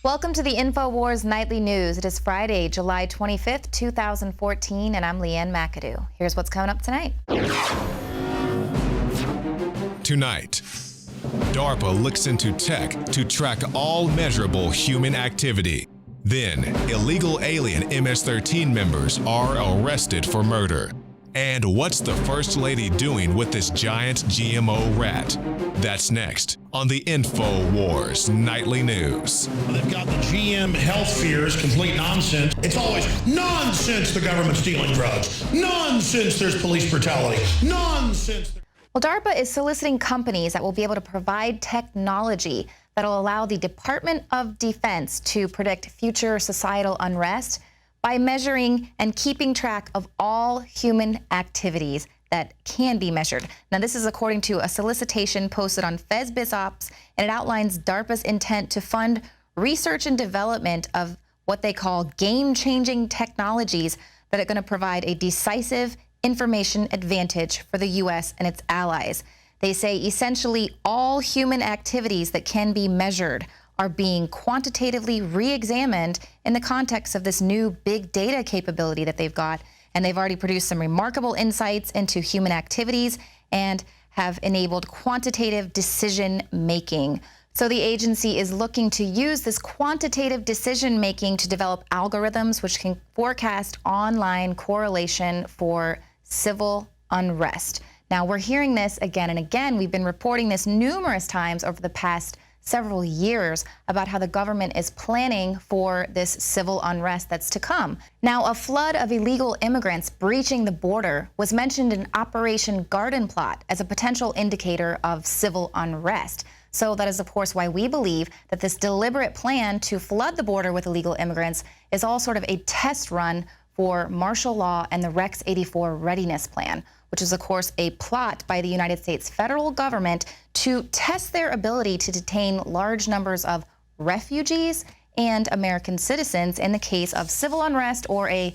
Welcome to the INFOWARS Nightly News. It is Friday, July 25th, 2014, and I'm Leanne McAdoo. Here's what's coming up tonight. Tonight, DARPA looks into tech to track all measurable human activity. Then, illegal alien MS-13 members are arrested for murder. And what's the First Lady doing with this giant GMO rat? That's next on the INFOWARS Nightly News. They've got the GM health fears, complete nonsense. It's always nonsense the government's stealing drugs. Nonsense there's police brutality. Nonsense. Well, DARPA is soliciting companies that will be able to provide technology that will allow the Department of Defense to predict future societal unrest by measuring and keeping track of all human activities that can be measured. Now, this is according to a solicitation posted on FezBizOps, and it outlines DARPA's intent to fund research and development of what they call game-changing technologies that are going to provide a decisive information advantage for the U.S. and its allies. They say essentially all human activities that can be measured are being quantitatively re-examined in the context of this new big data capability that they've got. And they've already produced some remarkable insights into human activities and have enabled quantitative decision making. So the agency is looking to use this quantitative decision making to develop algorithms which can forecast online correlation for civil unrest. Now, we're hearing this again and again. We've been reporting this numerous times over the past several years about how the government is planning for this civil unrest that's to come. Now, a flood of illegal immigrants breaching the border was mentioned in Operation Garden Plot as a potential indicator of civil unrest. So that is, of course, why we believe that this deliberate plan to flood the border with illegal immigrants is all sort of a test run for martial law and the Rex 84 readiness plan, which is, of course, a plot by the United States federal government to test their ability to detain large numbers of refugees and American citizens in the case of civil unrest or a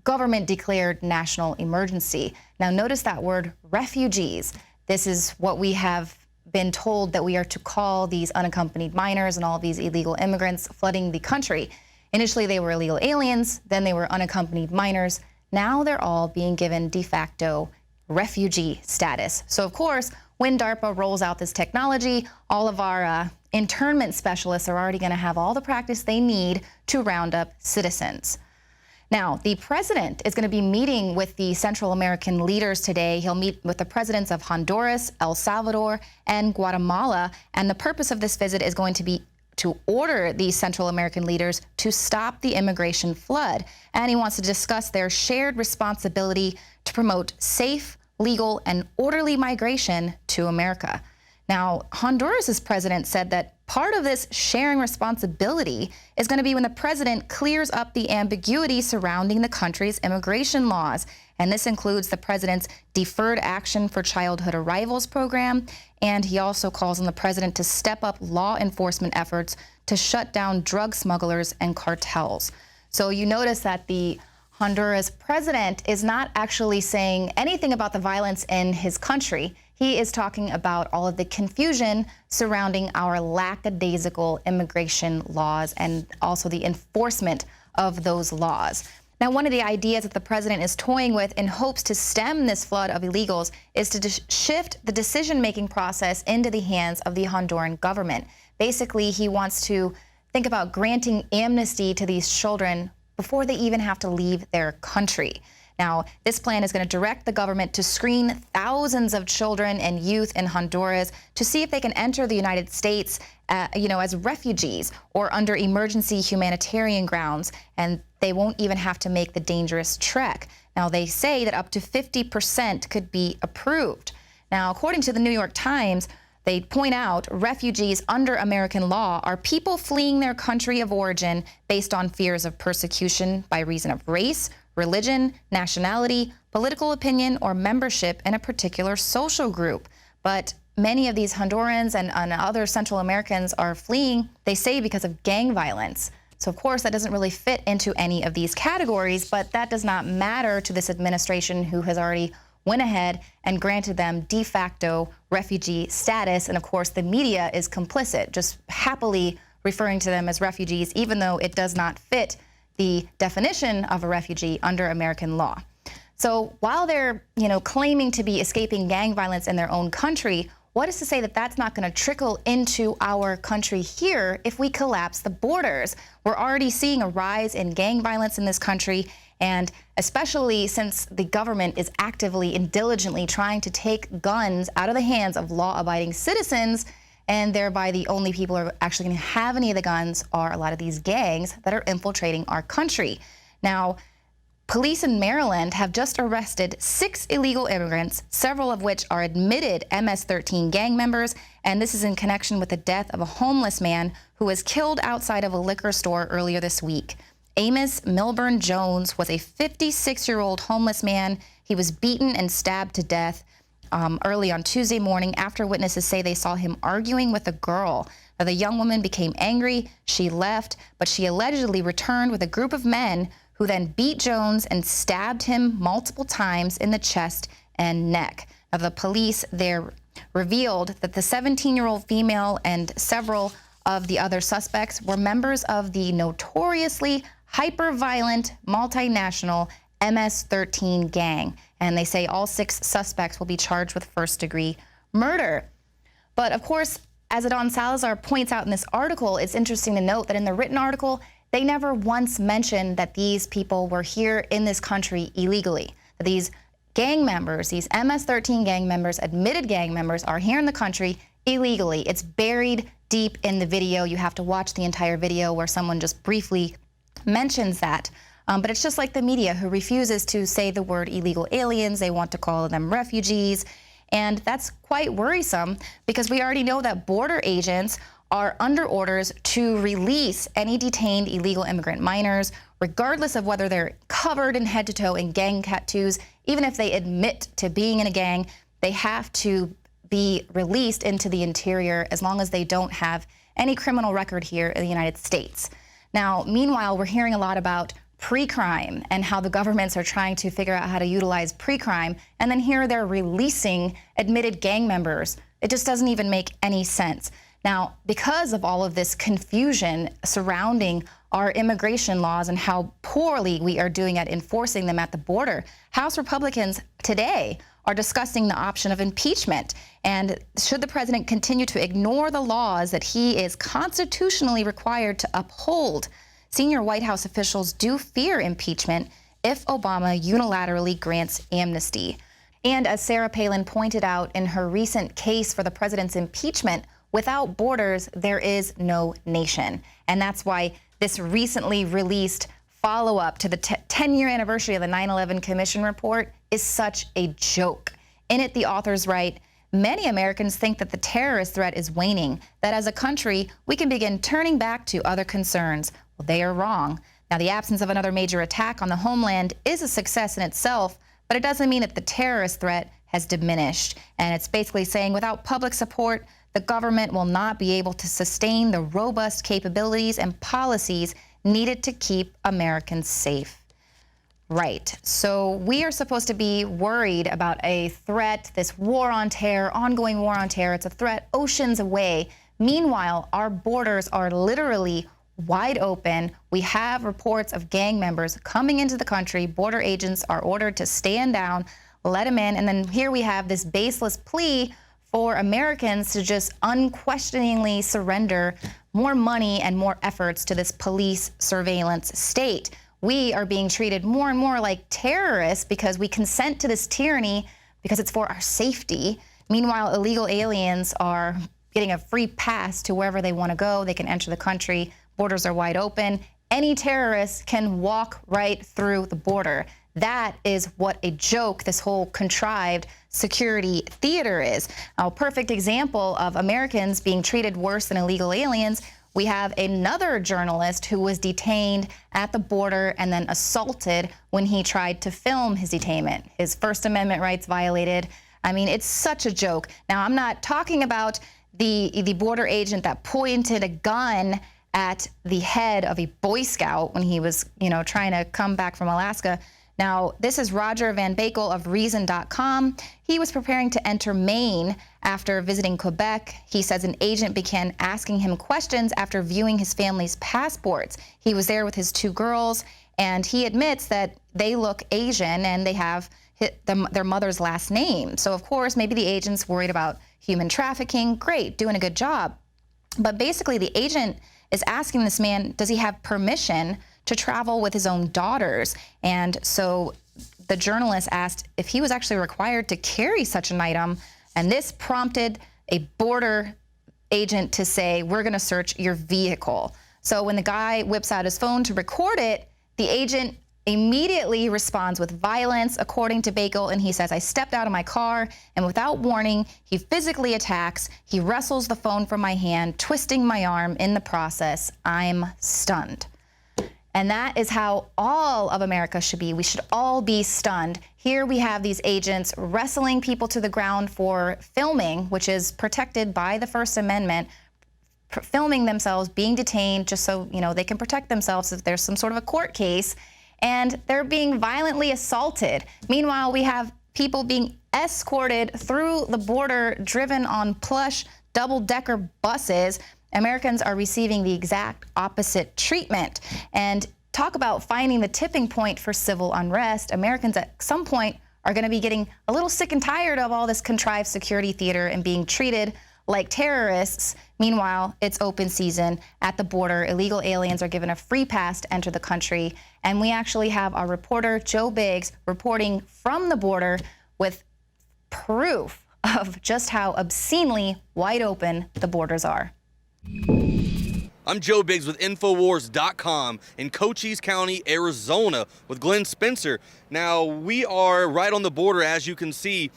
government-declared national emergency. Now, notice that word, refugees. This is what we have been told that we are to call these unaccompanied minors and all of these illegal immigrants flooding the country. Initially, they were illegal aliens, then they were unaccompanied minors. Now they're all being given de facto refugee status. So, of course, when DARPA rolls out this technology, all of our internment specialists are already going to have all the practice they need to round up citizens. Now, the president is going to be meeting with the Central American leaders today. He'll meet with the presidents of Honduras, El Salvador, and Guatemala. And the purpose of this visit is going to be to order these Central American leaders to stop the immigration flood. And he wants to discuss their shared responsibility to promote safe, legal, and orderly migration to America. Now, Honduras's president said that part of this sharing responsibility is going to be when the president clears up the ambiguity surrounding the country's immigration laws. And this includes the president's Deferred Action for Childhood Arrivals program. And he also calls on the president to step up law enforcement efforts to shut down drug smugglers and cartels. So you notice that the Honduras president is not actually saying anything about the violence in his country. He is talking about all of the confusion surrounding our lackadaisical immigration laws and also the enforcement of those laws. Now, one of the ideas that the president is toying with in hopes to stem this flood of illegals is to shift the decision-making process into the hands of the Honduran government. Basically, he wants to think about granting amnesty to these children before they even have to leave their country. Now, this plan is going to direct the government to screen thousands of children and youth in Honduras to see if they can enter the United States, as refugees or under emergency humanitarian grounds, and they won't even have to make the dangerous trek. Now, they say that up to 50% could be approved. Now, according to the New York Times, they point out refugees under American law are people fleeing their country of origin based on fears of persecution by reason of race, religion, nationality, political opinion, or membership in a particular social group. But many of these Hondurans and other Central Americans are fleeing, they say, because of gang violence. So, of course, that doesn't really fit into any of these categories, but that does not matter to this administration, who has already went ahead and granted them de facto refugee status. And of course, the media is complicit, just happily referring to them as refugees, even though it does not fit the definition of a refugee under American law. So while they're, claiming to be escaping gang violence in their own country, what is to say that that's not going to trickle into our country here if we collapse the borders? We're already seeing a rise in gang violence in this country, and especially since the government is actively and diligently trying to take guns out of the hands of law-abiding citizens, and thereby the only people who are actually going to have any of the guns are a lot of these gangs that are infiltrating our country. Now, police in Maryland have just arrested 6 illegal immigrants, several of which are admitted MS-13 gang members, and this is in connection with the death of a homeless man who was killed outside of a liquor store earlier this week. Amos Milburn Jones was a 56-year-old homeless man. He was beaten and stabbed to death early on Tuesday morning after witnesses say they saw him arguing with a girl. Now, the young woman became angry. She left, but she allegedly returned with a group of men who then beat Jones and stabbed him multiple times in the chest and neck. Now, the police there revealed that the 17-year-old female and several of the other suspects were members of the notoriously hyper-violent multinational MS-13 gang. And they say all 6 suspects will be charged with first-degree murder. But of course, as Adon Salazar points out in this article, it's interesting to note that in the written article, they never once mentioned that these people were here in this country illegally. That these gang members, these MS-13 gang members, admitted gang members, are here in the country illegally. It's buried deep in the video. You have to watch the entire video where someone just briefly mentions that. But it's just like the media, who refuses to say the word illegal aliens. They want to call them refugees. And that's quite worrisome because we already know that border agents are under orders to release any detained illegal immigrant minors, regardless of whether they're covered in head to toe in gang tattoos. Even if they admit to being in a gang, they have to be released into the interior as long as they don't have any criminal record here in the United States. Now, meanwhile, we're hearing a lot about pre-crime and how the governments are trying to figure out how to utilize pre-crime, and then here they're releasing admitted gang members. It just doesn't even make any sense. Now, because of all of this confusion surrounding our immigration laws and how poorly we are doing at enforcing them at the border, House Republicans today are discussing the option of impeachment. And should the president continue to ignore the laws that he is constitutionally required to uphold, senior White House officials do fear impeachment if Obama unilaterally grants amnesty. And as Sarah Palin pointed out in her recent case for the president's impeachment, without borders, there is no nation. And that's why this recently released follow-up to the 10-year anniversary of the 9/11 Commission report is such a joke. In it, the authors write, many Americans think that the terrorist threat is waning, that as a country, we can begin turning back to other concerns. Well, they are wrong. Now, the absence of another major attack on the homeland is a success in itself, but it doesn't mean that the terrorist threat has diminished. And it's basically saying without public support, the government will not be able to sustain the robust capabilities and policies needed to keep Americans safe. Right. So we are supposed to be worried about a threat, this war on terror, ongoing war on terror. It's a threat oceans away. Meanwhile, our borders are literally wide open. We have reports of gang members coming into the country. Border agents are ordered to stand down, let them in. And then here we have this baseless plea for Americans to just unquestioningly surrender more money and more efforts to this police surveillance state. We are being treated more and more like terrorists because we consent to this tyranny because it's for our safety. Meanwhile, illegal aliens are getting a free pass to wherever they want to go. They can enter the country. Borders are wide open. Any terrorist can walk right through the border. That is what a joke this whole contrived security theater is. Now, a perfect example of Americans being treated worse than illegal aliens, we have another journalist who was detained at the border and then assaulted when he tried to film his detainment. His First Amendment rights violated. I mean, it's such a joke. Now, I'm not talking about the border agent that pointed a gun at the head of a Boy Scout when he was, trying to come back from Alaska. Now, this is Roger Van Bakel of Reason.com. He was preparing to enter Maine after visiting Quebec. He says an agent began asking him questions after viewing his family's passports. He was there with his 2 girls, and he admits that they look Asian and they have their mother's last name. So, of course, maybe the agent's worried about human trafficking. Great, doing a good job. But basically, the agent is asking this man, does he have permission to travel with his own daughters? And so the journalist asked if he was actually required to carry such an item, and this prompted a border agent to say, we're going to search your vehicle. So when the guy whips out his phone to record it, the agent immediately responds with violence, according to Bakel, and he says, I stepped out of my car, and without warning, he physically attacks. He wrestles the phone from my hand, twisting my arm in the process. I'm stunned. And that is how all of America should be. We should all be stunned. Here we have these agents wrestling people to the ground for filming, which is protected by the First Amendment, filming themselves being detained just so, they can protect themselves if there's some sort of a court case. And they're being violently assaulted. Meanwhile, we have people being escorted through the border, driven on plush double-decker buses. Americans are receiving the exact opposite treatment. And talk about finding the tipping point for civil unrest. Americans at some point are going to be getting a little sick and tired of all this contrived security theater and being treated like terrorists. Meanwhile, it's open season at the border. Illegal aliens are given a free pass to enter the country. And we actually have our reporter, Joe Biggs, reporting from the border with proof of just how obscenely wide open the borders are. I'm Joe Biggs with INFOWARS.com in Cochise County, Arizona, with Glenn Spencer. Now, we are right on the border, as you can see.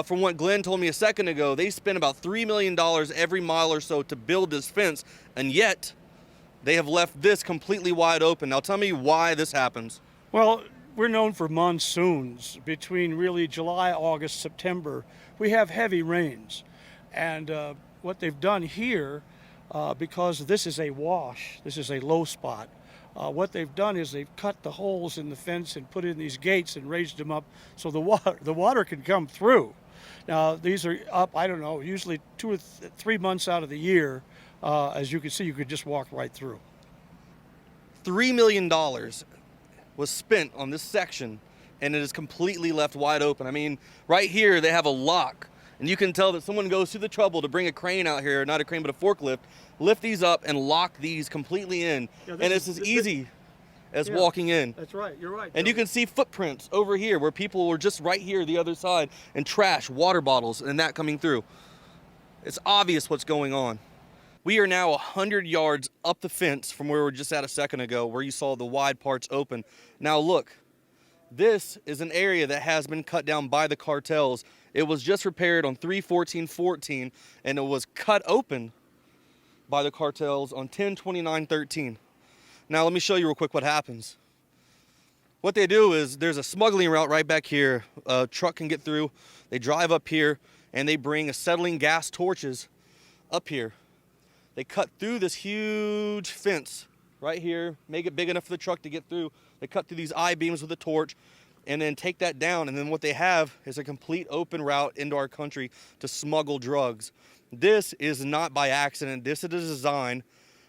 From what Glenn told me a second ago, they spend about $3 million every mile or so to build this fence, and yet they have left this completely wide open. Now, tell me why this happens. Well, we're known for monsoons. Between really July, August, September, we have heavy rains. And what they've done here, because this is a wash, this is a low spot, what they've done is they've cut the holes in the fence and put in these gates and raised them up so the water can come through. Now, these are up, I don't know, usually 2 or 3 months out of the year. As you can see, you could just walk right through. $3 million was spent on this section, and it is completely left wide open. I mean, right here, they have a lock, and you can tell that someone goes through the trouble to bring a crane out here, not a crane, but a forklift, lift these up and lock these completely in. Yeah, and it's as easy as walking in. That's right, you're right. And you can see footprints over here where people were just right here, the other side, and trash, water bottles, and that coming through. It's obvious what's going on. We are now 100 yards up the fence from where we were just at a second ago, where you saw the wide parts open. Now look, this is an area that has been cut down by the cartels. It was just repaired on 3/14/14, and it was cut open by the cartels on 10/29/13. Now let me show you real quick what happens. What they do is there's a smuggling route right back here. A truck can get through. They drive up here and they bring acetylene gas torches up here. They cut through this huge fence right here, make it big enough for the truck to get through. They cut through these I-beams with a torch and then take that down. And then what they have is a complete open route into our country to smuggle drugs. This is not by accident. This is a design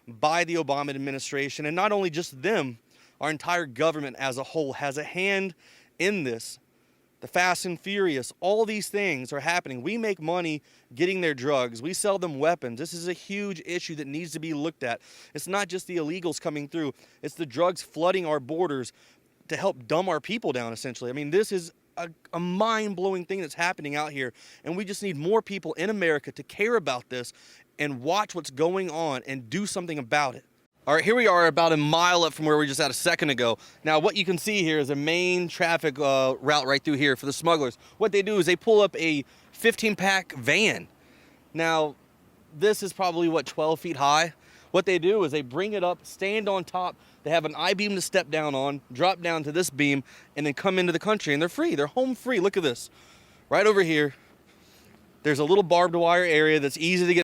by the Obama administration. And not only just them, our entire government as a whole has a hand in this. The Fast and Furious, all these things are happening. We make money getting their drugs. We sell them weapons. This is a huge issue that needs to be looked at. It's not just the illegals coming through. It's the drugs flooding our borders to help dumb our people down, essentially. I mean, this is a mind-blowing thing that's happening out here. And we just need more people in America to care about this and watch what's going on and do something about it. All right, here we are about a mile up from where we were just at a second ago. Now, what you can see here is a main traffic route right through here for the smugglers. What they do is they pull up a 15-pack van. Now, this is probably, 12 feet high? What they do is they bring it up, stand on top. They have an I-beam to step down on, drop down to this beam, and then come into the country. And they're free. They're home free. Look at this. Right over here, there's a little barbed wire area that's easy to get